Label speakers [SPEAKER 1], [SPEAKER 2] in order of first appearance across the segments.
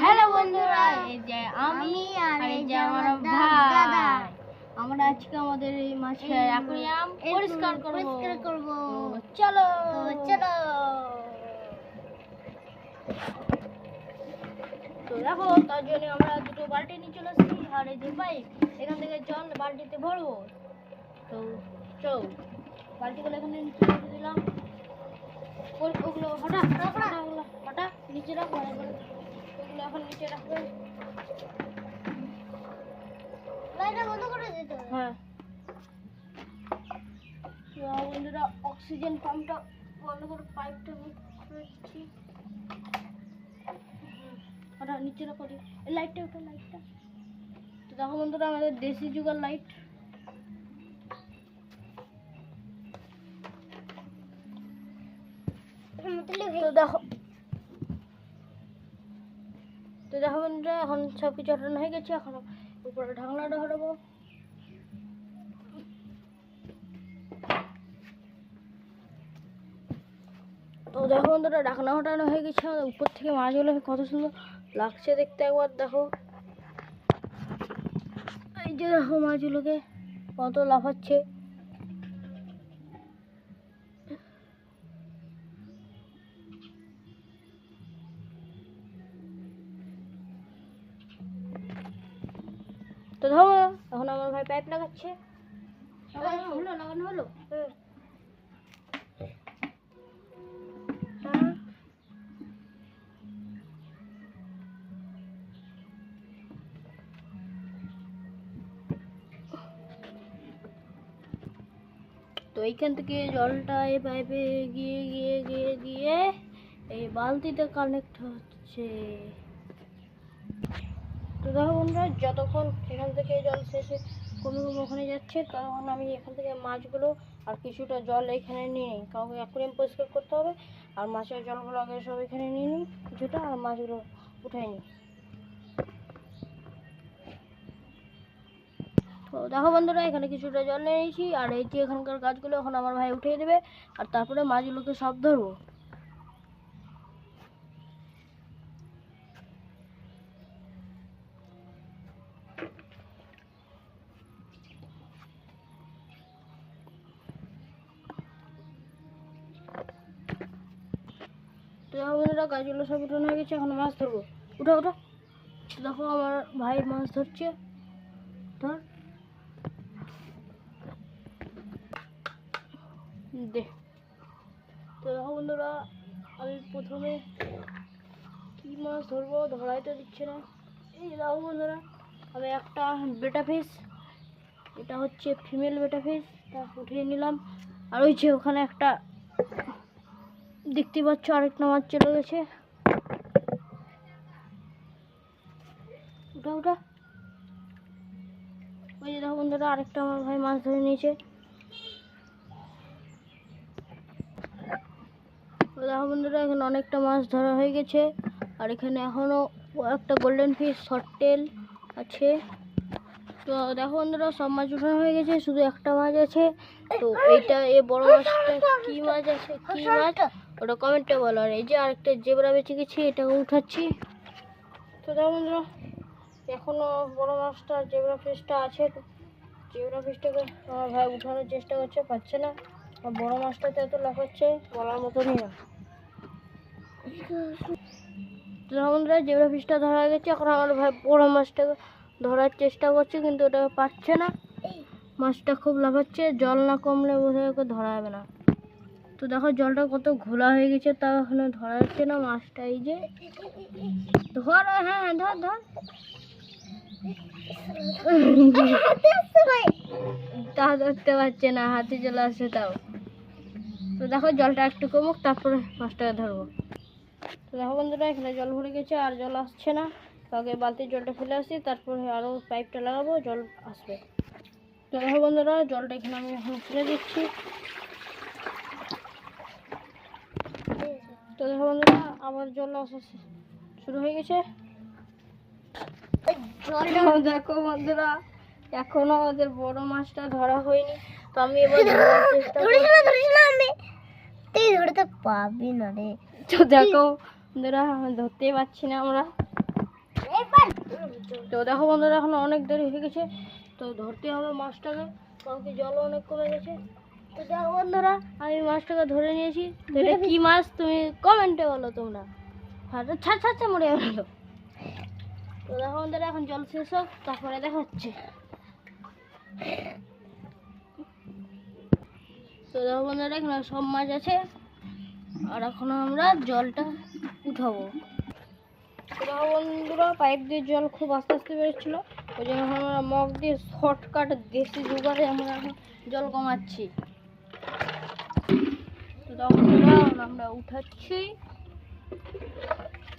[SPEAKER 1] Hello বন্ধুরা, এই যে আমি আর এই যে আমার ভাই, আমরা আজকে আমাদের এই মাছের অ্যাকুয়ারিয়াম পরিষ্কার করব। চলো চলো। তো দেখো, তার জন্য আমরা দুটো বালতি নিয়ে চলে আসছি, আর এই যে পাইপ, এখান থেকে জল বালতিতে ভরবো। তো চল, বালতিগুলো এখানে নিচে রেখে দিলাম। ওগুলো হঠাৎ নিচে রাখবো, ওগুলো এখন নিচে রাখবে। হ্যাঁ বন্ধুরা, অক্সিজেন পাম্পটা বন্ধ করে পাইপটা দিচ্ছি। নিচে রাখো, লাইটটা ওটা লাইটটা। তো দেখো বন্ধুরা, আমাদের দেশি যুগের লাইট। তো দেখো বন্ধুরা, এখন সব কিছু হটানো হয়ে গেছে। এখন উপরে ঢাকনাটা হটাবো। তো দেখো বন্ধুরা, ঢাকনা হটানো হয়ে গেছে। উপর থেকে মাছগুলো কত সুন্দর লাগছে দেখতে, একবার দেখো। এই যে দেখো মাছগুলোকে কত লাফাচ্ছে। তো ধরো, এখন আমার ভাই পাইপ লাগাচ্ছে। লাগানো হলো। তো এইখান থেকে জলটা এই পাইপে গিয়ে গিয়ে গিয়ে গিয়ে এই বালতিতে কানেক্ট হচ্ছে। তো দেখো বন্ধুরা, যতক্ষণ এখান থেকে জল শেষে কমে কমে ওখানে যাচ্ছে, তখন আমি এখান থেকে মাছগুলো আর কিছুটা জল এখানে নিয়ে নিই, কাউকে অ্যাকুয়ারিয়াম পরিষ্কার করতে হবে। আর মাছের জলগুলো আগে সব এখানে নিয়ে নিই কিছুটা, আর মাছগুলো উঠাই নিই। তো দেখো বন্ধুরা, এখানে কিছুটা জল নিয়ে নিয়েছি, আর এই যে এখানকার গাছগুলো এখন আমার ভাই উঠিয়ে দেবে, আর তারপরে মাছগুলোকে সব ধরবো। তো দেখো বন্ধুরা, গাছগুলো সব উঠানো হয়ে গেছে, এখন মাছ ধরবো। উঠো উঠো। দেখো আমার ভাই মাছ ধরছে। ধর দে। তো দেখো বন্ধুরা, আমি প্রথমে কি মাছ ধরবো, ধরাই তো দিচ্ছে না। এই দেখো বন্ধুরা, আমি একটা বেটা ফিশ, এটা হচ্ছে ফিমেল বেটা ফিশ, তা উঠিয়ে নিলাম। আর ওই যে ওখানে একটা দেখতে পাচ্ছ, আরেকটা মাছ চলে গেছে। উঠা উঠা। ওই যে দেখো বন্ধুরা, আরেকটা আমার ভাই মাছ ধরে নিয়েছে। দেখো বন্ধুরা, এখানে অনেকটা মাছ ধরা হয়ে গেছে, আর এখানে এখনো একটা গোল্ডেন ফিশ শর্ট টেল আছে। তো দেখো বন্ধুরা, সব মাছ উঠানো হয়ে গেছে, শুধু একটা মাছ আছে। তো এইটা এই বড় মাছটা কি মাছ আছে, কি মাছ ওটা কমেন্টে বলো। আর এই যে আরেকটা জেবরা বেঁচে গেছি, এটাকে উঠাচ্ছি। তো দেখো বন্ধুরা, এখনো বড় মাছটা জেবরা ফিশটা আছে। জেবরা ফিশটাকে আমার ভাই উঠানোর চেষ্টা করছে, পাচ্ছে না। আর বড় মাছটাতে এত লাফাচ্ছে বলার মতনই না। তো বন্ধুরা, জেবরা ফিশটা ধরা গেছে, এখন আমার ভাই বড় মাছটাকে ধরার চেষ্টা করছে, কিন্তু ওটাকে পাচ্ছে না। মাছটা খুব লাফাচ্ছে, জল না কমলে বোধহয় ওকে ধরা যাবে না। তো দেখো জলটা কত ঘোলা হয়ে গেছে, তা এখানে ধরা যাচ্ছে না মাছটা। এই যে ধর, হ্যাঁ ধর ধর। তা ধরতে পারছে না, হাতে চলে আসছে তাও। তো দেখো জলটা একটু কমুক, তারপরে মাছটাকে ধরবো। তো দেখো বন্ধুরা, এখানে জল ভরে গেছে, আর জল আসছে না। তো আগে বালতির জলটা ফেলে আসি, তারপরে আরও পাইপটা লাগাবো, জল আসবে। তো দেখো বন্ধুরা, জলটা এখানে আমি এখন ফেলে দিচ্ছি। তো দেখো বন্ধুরা, আবার জল আসা শুরু হয়ে গেছে। দেখো বন্ধুরা, এখনো আমাদের বড় মাছটা ধরা হয়নি। তো আমি এবার ধরতে পারবি না রে। তো দেখো বন্ধুরা, ধরতেই পারছি না আমরা। তো দেখো বন্ধুরা এখন অনেক দেরি হয়ে গেছে, তো ধরতে হবে মাছটাকে, কারণ কি জল অনেক কমে গেছে। তো দেখো বন্ধুরা আমি মাছটাকে ধরে নিয়েছি। তো এটা কি মাছ তুমি কমেন্টে বলো তোমরা। হ্যাঁ তো ছাড় ছাড়ছে মরে গেল। তো দেখো বন্ধুরা এখন জল শেষ হোক তারপরে দেখা হচ্ছে। তো দেখো বন্ধুরা এখানে সব মাছ আছে, আর এখন আমরা জলটা উঠাবো। তো দেখো বন্ধুরা পাইপ দিয়ে জল খুব আস্তে আস্তে বেরোচ্ছিল, ওই জন্য আমরা মগ দিয়ে শর্টকাট দেশি জোগাড়ে আমরা এখন জল কমাচ্ছি। তো দেখো বন্ধুরা আমরা উঠাচ্ছি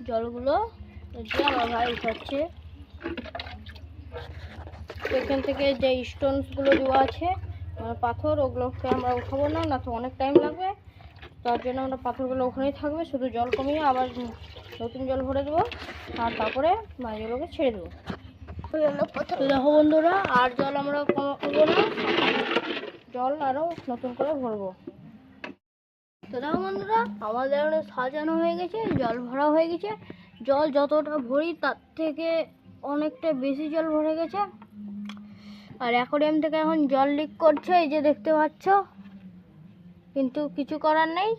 [SPEAKER 1] জলগুলো, যে আমার ভাই উঠাচ্ছে। এখান থেকে যে স্টোনসগুলো দেওয়া আছে পাথর, ওগুলোকে আমরা উঠাবো না, না তো অনেক টাইম লাগবে। তার জন্য আমরা পাথরগুলো ওখানেই থাকবে, শুধু জল কমিয়ে আবার নতুন জল ভরে দেবো, আর তারপরে মাছগুলোকে ছেড়ে দেবো। তো দেখো বন্ধুরা আর জল আমরা কমাবো না, জল আরও নতুন করে ভরবো। তো দেখো বন্ধুরা আমাদের সাজানো হয়ে গেছে, জল ভরা হয়ে গেছে। জল যতটা ভরি তার থেকে অনেকটা বেশি জল ভরে গেছে, আর অ্যাকোয়ারিয়াম থেকে এখন জল লিক করছে, এই যে দেখতে পাচ্ছ। কিন্তু কিছু করার নেই,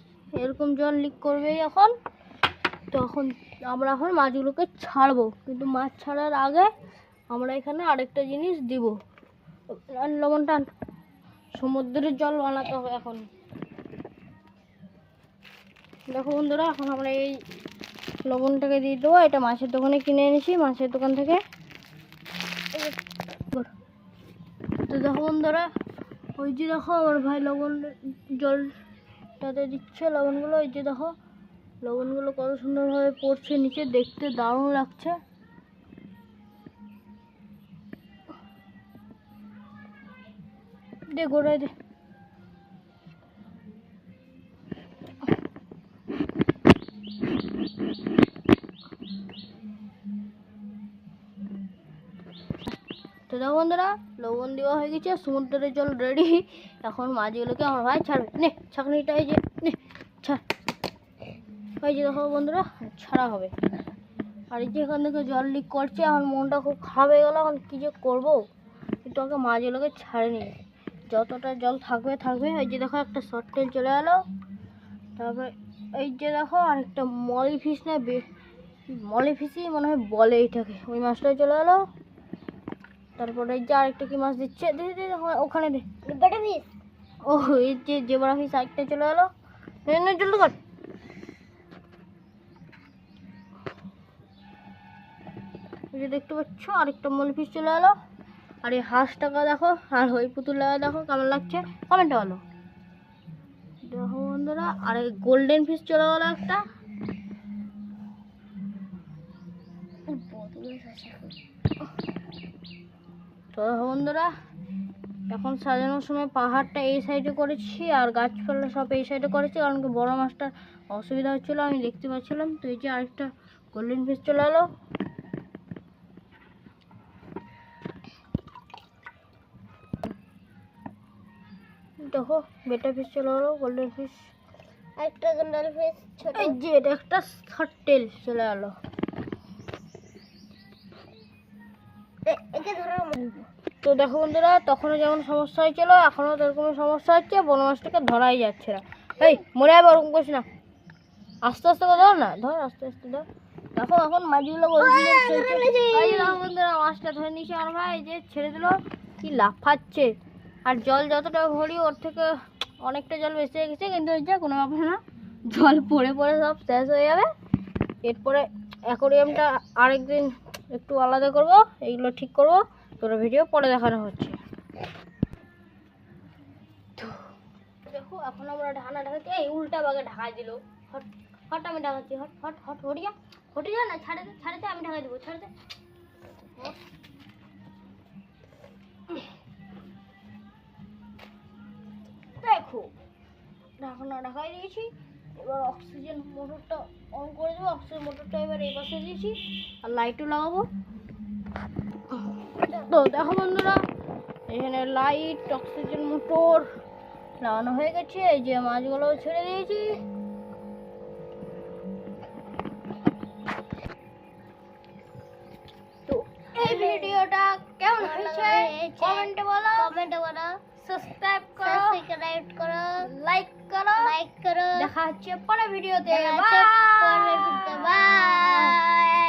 [SPEAKER 1] এরকম জল লিক করবেই এখন। তখন আমরা এখন মাছগুলোকে ছাড়বো, কিন্তু মাছ ছাড়ার আগে আমরা এখানে আরেকটা জিনিস দিব, লবণ টান। সমুদ্রের জল বানাতে হবে এখন। দেখো বন্ধুরা এখন আমরা এই লবণটাকে দিয়ে দেবো, এটা মাছের দোকানে কিনে এনেছি, মাছের দোকান থেকে। তো দেখো বন্ধুরা ওই যে দেখো আমার ভাই লবণ জলটাতে দিচ্ছে লবণগুলো, ওই যে দেখো লবণগুলো কত সুন্দরভাবে পড়ছে নিচে, দেখতে দারুণ লাগছে। দে গোড়ায় দে। তো দেখো বন্ধুরা লবণ দেওয়া হয়ে গেছে, সমুদ্রের জল রেডি। এখন মাছগুলোকে আমার ভাই ছাড়বে, নে ছাঁকনিটা এই যে নে ছাড়। এই যে দেখো বন্ধুরা ছাড়া হবে। আর এই যে এখান থেকে জল লিক করছে, এখন মনটা খুব খারাপ হয়ে গেল, এখন কী যে করবো। কিন্তু আমাকে মাছগুলোকে ছাড়েনি, যতটা জল থাকবে থাকবে। এই যে দেখো একটা শর্ট টেল চলে গেলো, তারপরে এই যে দেখো আরেকটা মলি ফিশ, না মলি ফিশই মনে হয় বলে এইটাকে, ওই মাছটাই চলে গেলো। তারপরে এই যে আরেকটা কি মাছ দিচ্ছে, দিদি ওখানে দে ফিশ। ও এই যে জেবরা ফিশ আরেকটা চলে গেলো, জলদি কর। এই যে দেখতে পাচ্ছ আরেকটা মলি ফিশ চলে গেলো। আর এই হাঁসটাকে দেখো, আর ওই পুতুলটা দেখো কেমন লাগছে, কমেন্টে বলো। দেখো বন্ধুরা আর এই গোল্ডেন ফিশ চলে গেলো একটা। তো বন্ধুরা এখন সাজানোর সময় পাহাড়টা এই সাইডে করেছি আর গাছপালা সব এই সাইডে করেছি, কারণ কি বড় মাছটার অসুবিধা হচ্ছিলো, আমি দেখতে পাচ্ছিলাম। তো এই যে আরেকটা গোল্ডেন ফিশ চলে এলো। দেখো বেটা ফিশ চলে এলো, গোল্ডেন ফিশ একটা গোল্ডেন ফিশ, এই যে এটা একটা শর্ট টেল চলে এলো। তো দেখো বন্ধুরা তখনও যেমন সমস্যা হয়েছিল এখনও সেরকম সমস্যা হচ্ছে, বড় মাছটাকে ধরাই যাচ্ছে না। এই মরে যাবে ওরকম করছি না, আস্তে আস্তে করে ধর না, ধর আস্তে আস্তে ধর। দেখো এখন মাছগুলো বন্ধুরা মাছটা ধরে নিয়েছি আমার ভাই, যে ছেড়ে দিল, কি লাফাচ্ছে। আর জল যতটা ভরি ওর থেকে অনেকটা জল বেশি হয়ে গেছে, কিন্তু ওই যে কোনো ব্যাপার না, জল পড়ে পড়ে সব শেষ হয়ে যাবে। এরপরে অ্যাকোয়ারিয়ামটা আরেকদিন একটু আলাদা করব, এইগুলো ঠিক করব, তোর ভিডিও পরে দেখানো হচ্ছে। দেখো এখন আমরা ঢাকনা ঢাকাচ্ছি, এই উল্টা বাগে ঢাকাই দিল। হট হট আমি ঢাকাচ্ছি, হট হট হট হটিয়া হটিয়া না, ছাড়ে দে ছাড়ে দে, আমি ঢাকাই দেবো, ছাড়ে দে। দেখো ঢাকনা ঢাকাই দিয়েছি, এবার অক্সিজেন মোটরটা অন করে দেবো। অক্সিজেন মোটরটা এবার এই পাশে দিয়েছি, আর লাইটও লাগাবো। তো দেখো বন্ধুরা এখানে লাইট অক্সিজেন মোটর লাগানো হয়ে গেছে, এই যে মাছগুলো ছেড়ে দিয়েছি। তো ভিডিওটা কেমন হয়েছে কমেন্টে বলো, সাবস্ক্রাইব করো, লাইক করো। দেখা হচ্ছে পরের ভিডিওতে। বাই।